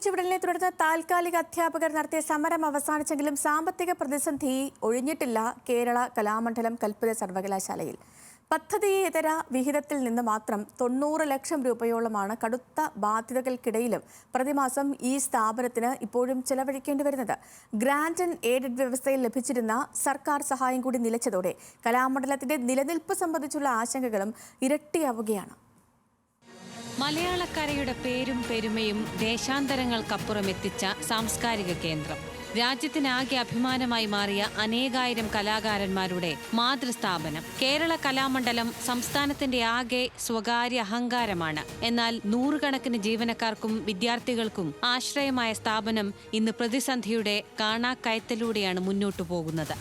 പിരിച്ചുവിടലിനെ തുടർന്ന് താൽക്കാലിക അധ്യാപകർ നടത്തിയ സമരം അവസാനിച്ചെങ്കിലും സാമ്പത്തിക പ്രതിസന്ധി ഒഴിഞ്ഞിട്ടില്ല കേരള കലാമണ്ഡലം കൽപ്പിത സർവകലാശാലയിൽ. പദ്ധതിയേതര വിഹിതത്തിൽ നിന്ന് മാത്രം 90 ലക്ഷം രൂപയോളമാണ് കടുത്ത ബാധ്യതകൾക്കിടയിലും പ്രതിമാസം ഈ സ്ഥാപനത്തിന് ഇപ്പോഴും ചെലവഴിക്കേണ്ടി വരുന്നത്. ഗ്രാന്റ് ആൻഡ് എയ്ഡഡ് വ്യവസ്ഥയിൽ ലഭിച്ചിരുന്ന സർക്കാർ സഹായം കൂടി നിലച്ചതോടെ കലാമണ്ഡലത്തിന്റെ നിലനിൽപ്പ് സംബന്ധിച്ചുള്ള ആശങ്കകളും ഇരട്ടിയാവുകയാണ്. മലയാളക്കരയുടെ പേരും പെരുമയും ദേശാന്തരങ്ങൾക്കപ്പുറം എത്തിച്ച സാംസ്കാരിക കേന്ദ്രം, രാജ്യത്തിനാകെ അഭിമാനമായി മാറിയ അനേകായിരം കലാകാരന്മാരുടെ മാതൃസ്ഥാപനം കേരള കലാമണ്ഡലം സംസ്ഥാനത്തിന്റെ ആകെ സ്വകാര്യ അഹങ്കാരമാണ്. എന്നാൽ നൂറുകണക്കിന് ജീവനക്കാർക്കും വിദ്യാർത്ഥികൾക്കും ആശ്രയമായ സ്ഥാപനം ഇന്ന് പ്രതിസന്ധിയുടെ കാണാക്കയത്തിലൂടെയാണ് മുന്നോട്ടു പോകുന്നത്.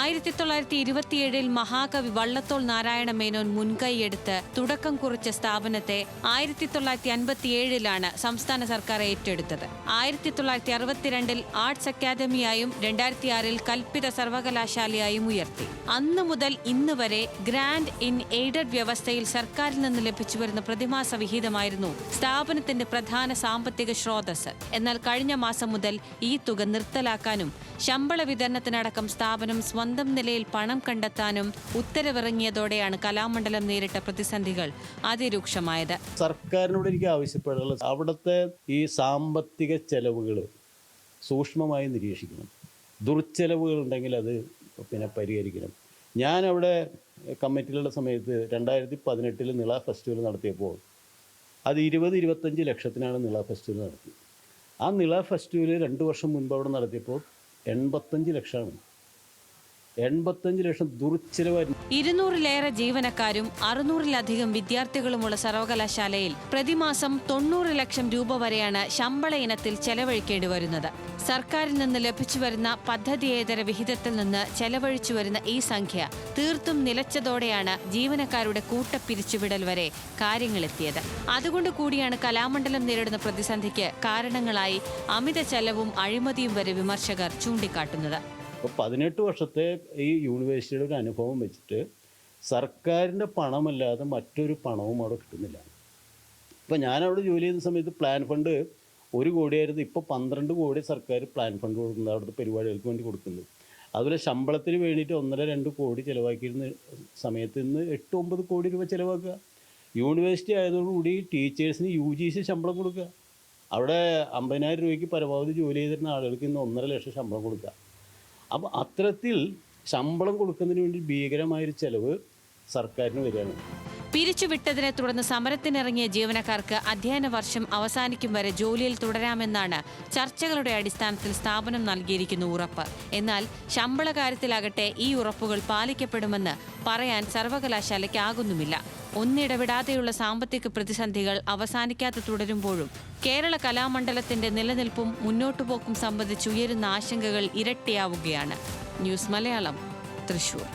ആയിരത്തി 1927 മഹാകവി വള്ളത്തോൾ നാരായണ മേനോൻ മുൻകൈയെടുത്ത് തുടക്കം കുറിച്ച സ്ഥാപനത്തെ 1957 സംസ്ഥാന സർക്കാർ ഏറ്റെടുത്തത്. 1962 ആർട്സ് അക്കാദമിയായും 2006 കൽപ്പിത സർവകലാശാലയായും ഉയർത്തി. അന്നു മുതൽ ഇന്ന് വരെ ഗ്രാന്റ് ഇൻ എയ്ഡഡ് വ്യവസ്ഥയിൽ സർക്കാരിൽ നിന്ന് ലഭിച്ചു വരുന്ന പ്രതിമാസ വിഹിതമായിരുന്നു സ്ഥാപനത്തിന്റെ പ്രധാന സാമ്പത്തിക സ്രോതസ്. എന്നാൽ കഴിഞ്ഞ മാസം മുതൽ ഈ തുക നിർത്തലാക്കാനും ശമ്പള വിതരണത്തിനടക്കം സ്ഥാപനം സ്വന്തം നിലയിൽ പണം കണ്ടെത്താനും ഉത്തരവിറങ്ങിയതോടെയാണ് കലാമണ്ഡലം നേരിട്ട പ്രതിസന്ധികൾ അതിരൂക്ഷമായത്. സർക്കാരിനോട് എനിക്ക് ആവശ്യപ്പെടാനുള്ളത് അവിടുത്തെ ഈ സാമ്പത്തിക ചെലവുകൾ സൂക്ഷ്മമായി നിരീക്ഷിക്കണം. ദുർച്ചെലവുകൾ ഉണ്ടെങ്കിൽ അത് പരിഹരിക്കണം. ഞാൻ അവിടെ കമ്മിറ്റിയിലുള്ള സമയത്ത് 2018 നിള ഫെസ്റ്റിവൽ നടത്തിയപ്പോൾ അത് 20-25 ലക്ഷത്തിനാണ് നിള ഫെസ്റ്റിവൽ നടത്തി. ആ നിള ഫെസ്റ്റിവൽ 2 വർഷം മുൻപ് അവിടെ നടത്തിയപ്പോൾ 85 ലക്ഷമാണ്. 85 ലക്ഷം ദുർച്ചെലവായിരുന്നു. 200-ലേറെ ജീവനക്കാരും 600-ലധികം വിദ്യാർത്ഥികളുമുള്ള സർവകലാശാലയിൽ പ്രതിമാസം 90 ലക്ഷം രൂപ വരെയാണ് ശമ്പള ഇനത്തിൽ ചെലവഴിക്കേണ്ടി വരുന്നത്. സർക്കാരിൽ നിന്ന് ലഭിച്ചു വരുന്ന പദ്ധതിയേതര വിഹിതത്തിൽ നിന്ന് ചെലവഴിച്ചു വരുന്ന ഈ സംഖ്യ തീർത്തും നിലച്ചതോടെയാണ് ജീവനക്കാരുടെ കൂട്ടപ്പിരിച്ചുവിടൽ വരെ കാര്യങ്ങളെത്തിയത്. അതുകൊണ്ട് കൂടിയാണ് കലാമണ്ഡലം നേരിടുന്ന പ്രതിസന്ധിക്ക് കാരണങ്ങളായി അമിത ചെലവും അഴിമതിയും വരെ വിമർശകർ ചൂണ്ടിക്കാട്ടുന്നത്. അപ്പോൾ 18 വർഷത്തെ ഈ യൂണിവേഴ്സിറ്റിയുടെ ഒരു അനുഭവം വെച്ചിട്ട് സർക്കാരിൻ്റെ പണമല്ലാതെ മറ്റൊരു പണവും അവിടെ കിട്ടുന്നില്ല. ഇപ്പോൾ ഞാനവിടെ ജോലി ചെയ്യുന്ന സമയത്ത് പ്ലാൻ ഫണ്ട് 1 കോടിയായിരുന്നു. ഇപ്പോൾ 12 കോടി സർക്കാർ പ്ലാൻ ഫണ്ട് കൊടുക്കുന്നത്, അവിടുത്തെ പരിപാടികൾക്ക് വേണ്ടി കൊടുക്കുന്നത്. അതുപോലെ ശമ്പളത്തിന് വേണ്ടിയിട്ട് 1.5-2 കോടി ചിലവാക്കിയിരുന്ന സമയത്ത് ഇന്ന് 8-9 കോടി രൂപ ചിലവാക്കുക. യൂണിവേഴ്സിറ്റി ആയതോടുകൂടി ടീച്ചേഴ്സിന് UGC ശമ്പളം കൊടുക്കുക. അവിടെ 50,000 രൂപയ്ക്ക് പരമാവധി ജോലി ചെയ്തിരുന്ന ആളുകൾക്ക് ഇന്ന് 1.5 ലക്ഷം ശമ്പളം കൊടുക്കുക. അപ്പോൾ അത്തരത്തിൽ ശമ്പളം കൊടുക്കുന്നതിന് വേണ്ടി ഭീകരമായൊരു ചെലവ് സർക്കാരിന് വരികയാണ്. പിരിച്ചുവിട്ടതിനെ തുടർന്ന് സമരത്തിനിറങ്ങിയ ജീവനക്കാർക്ക് അധ്യയന വർഷം അവസാനിക്കും വരെ ജോലിയിൽ തുടരാമെന്നാണ് ചർച്ചകളുടെ അടിസ്ഥാനത്തിൽ സ്ഥാപനം നൽകിയിരിക്കുന്ന ഉറപ്പ്. എന്നാൽ ശമ്പള കാര്യത്തിലാകട്ടെ ഈ ഉറപ്പുകൾ പാലിക്കപ്പെടുമെന്ന് പറയാൻ സർവകലാശാലയ്ക്കാകുന്നുമില്ല. ഒന്നിടവിടാതെയുള്ള സാമ്പത്തിക പ്രതിസന്ധികൾ അവസാനിക്കാതെ തുടരുമ്പോഴും കേരള കലാമണ്ഡലത്തിന്റെ നിലനിൽപ്പും മുന്നോട്ടുപോക്കും സംബന്ധിച്ചുയരുന്ന ആശങ്കകൾ ഇരട്ടിയാവുകയാണ്. ന്യൂസ് മലയാളം, തൃശൂർ.